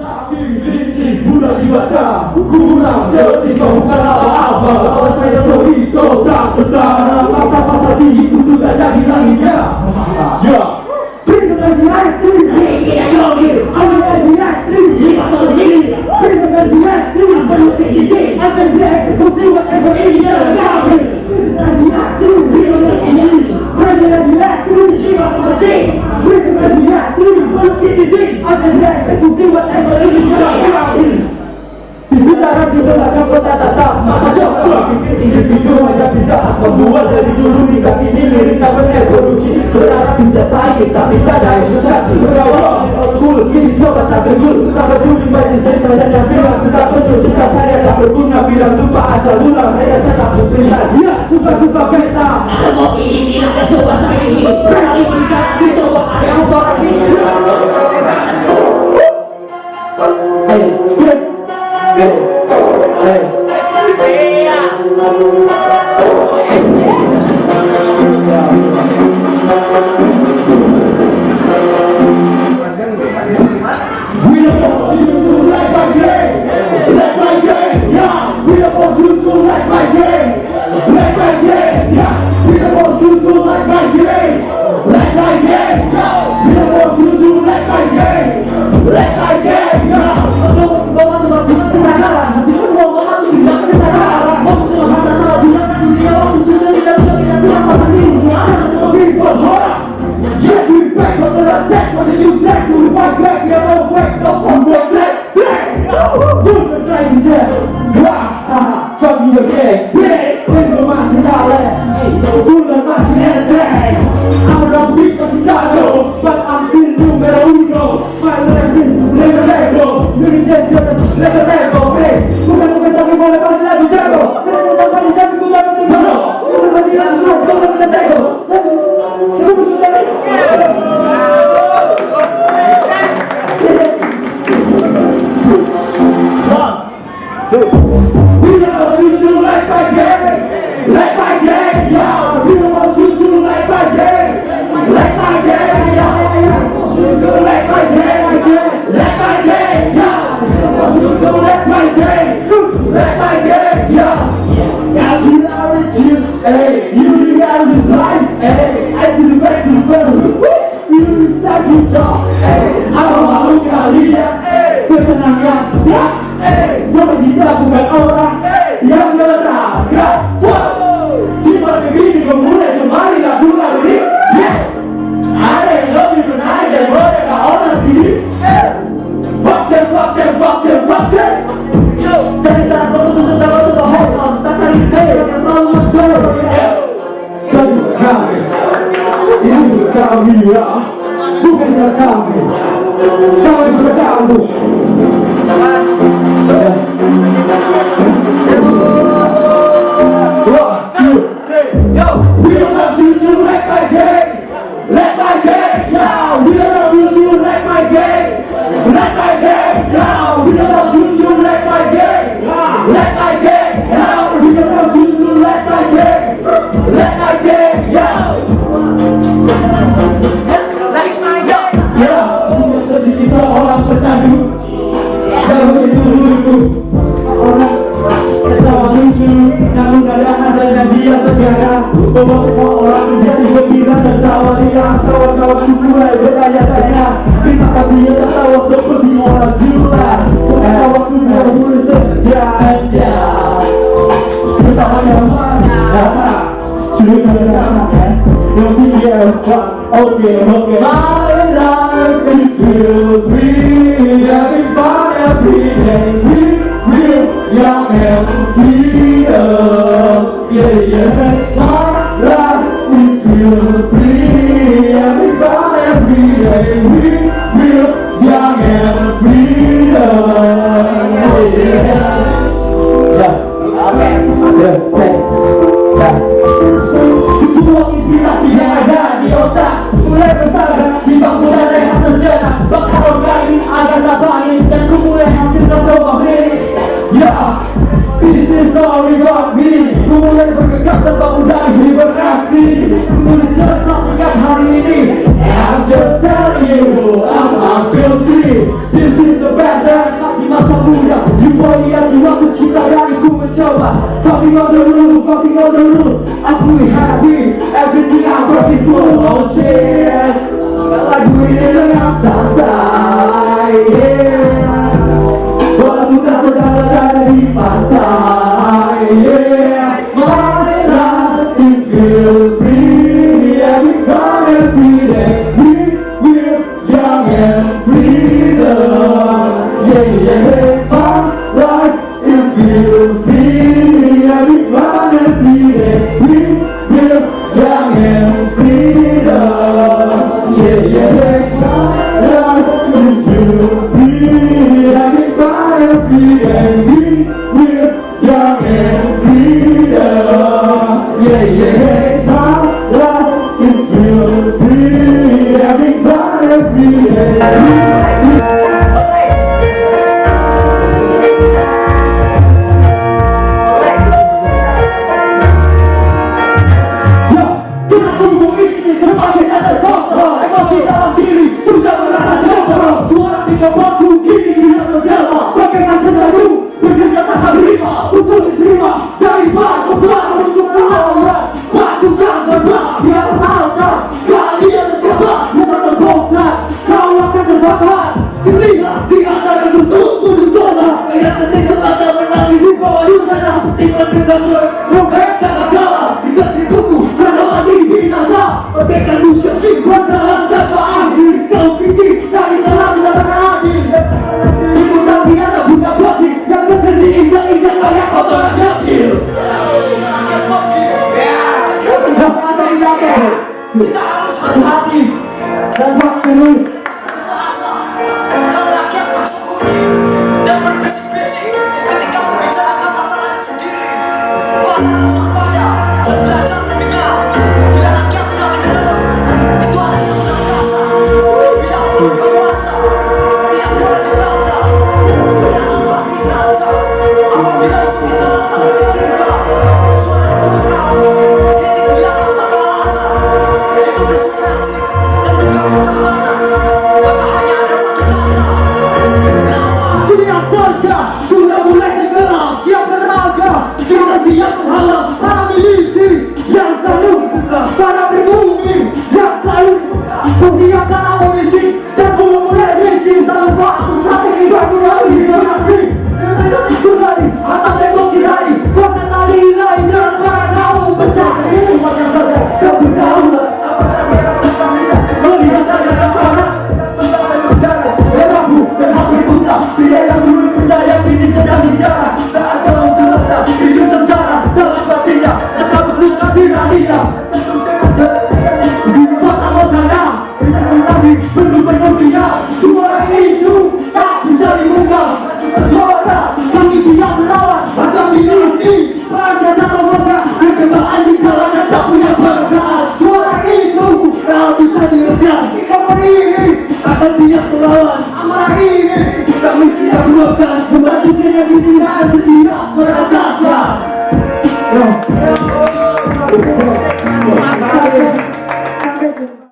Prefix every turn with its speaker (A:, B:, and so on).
A: Tapi licin mudah dibaca, kurang jadi kau bukan apa-apa. Kalau saya sorry kau tak sedar, masa-masa itu sudah jadi langitnya. Ya, prisoner di asli, ada di asli, prisoner di asli, perlu diisi, akan dieksekusi whatever ini terjadi. Prisoner di asli, prisoner di asli, prisoner di asli, perlu diisi, akan dieksekusi whatever ini terjadi. Di dalam belakang kota tatap masa depan individu hanya bisa membuat dari dulu hingga kini lirik tak berevolusi. Berharap bisa saing tapi tak ada edukasi. Berawal old school kini coba tak berguna. Tak peduli banyak saya yang bilang sudah betul jika saya tak berguna. Bilang lupa asal ulang saya tetap berpilihan. Ya suka-suka beta. Ada kopi di sini kita coba saing. Berani berikan dicoba ada yang orang ini. Okay. My life is filled with every fun, every day. Real, young and freedom. Yeah. My life is filled with every fun, every day. Real, young and freedom. Semua inspirasi yang ada di otak mulai bersabar di bangku dan rehat sejenak. Bakal organik agar tak panik dan ku mulai hasilkan sebuah lirik. Ya, this is all about me. Ku mulai bergegas tanpa mudah hibernasi. Tulis cerdas singkat hari ini. And I'm just telling you, I'm guilty. This is the best Fucking on the roof, fucking on the roof. I'm fully happy, everything I'm working for. Oh shit, like we dengan santai, yeah. Walau bukan saudara di pantai, yeah. My life is real free, every time, every day. We're young and freedom, yeah, yeah. My life is real free, every time, every day. We're young and freedom, yeah, yeah. My life is real free, every time, every day. We're young and freedom, yeah, yeah. My life is real free, every time, every day. Semakin ada kontrol, emosi dalam diri sudah merasa jauh. Suara tidak baku kini tidak terjawab. Bagaikan sendaru bersenjata harimau untuk diterima dari batu baru untuk melawan pasukan berbah yang tersalahkan. Kalian terjebak bukan terbongkar, kau akan terbakar. Terlihat di antara sudut kota. Kalian tersiksa tak menangis di bawah udara seperti mendengar suara robek sangat dalam. Dikasih tubuh bernama di binasa. Bagaikan musuh bersalah tanpa akhir. Kau pikir cari salah tidak pernah adil. Ibu sang biasa bukan bagi yang bersedih injak-injak kayak kotoran yakin. Kita harus hati-hati dan waktu
B: kalau rakyat bersembunyi dan berbisik-bisik ketika membicarakan masalahnya sendiri. Kuasa harus waspada dan belajar mendengar. Bila rakyat tidak mendengar, itu adalah undang-undang. Bila Allah berkuasa, tidak boleh dibantah. Kebenaran pasti berancam. Apabila sudah tak ditinggal, suara vokal, kritik dilarang tanpa alasan. Itu bersubversif dan mengganggu keamanan. Maka hanya ada satu kata.
A: Siap saja, sudah mulai tenggelam. Siap tenaga, kita siap menghalang para milisi yang selalu para pribumi yang selalu persiapkan amunisi dan mulai misi dalam waktu saat ini berdurasi berdurasi berdurasi atau tembok diraih kota tali lain jangan parah pecah ini macam saja kebudauan melihat ada tangan Rabu dan hati Ustaz bila yang dulu percaya kini sedang bicara saat kau celaka hidup sengsara dalam batinnya tetap berluka di radinya pertama dana bisa mentari penuh dia suara itu tak bisa dibuka suara kami siap melawan maka miliki pada sama mereka kekembaan di jalan tak punya perasaan suara itu tak bisa diredam kita berdiri akan siap melawan amarah ini kami siap melakukan membantu sini di dunia siap meratapkan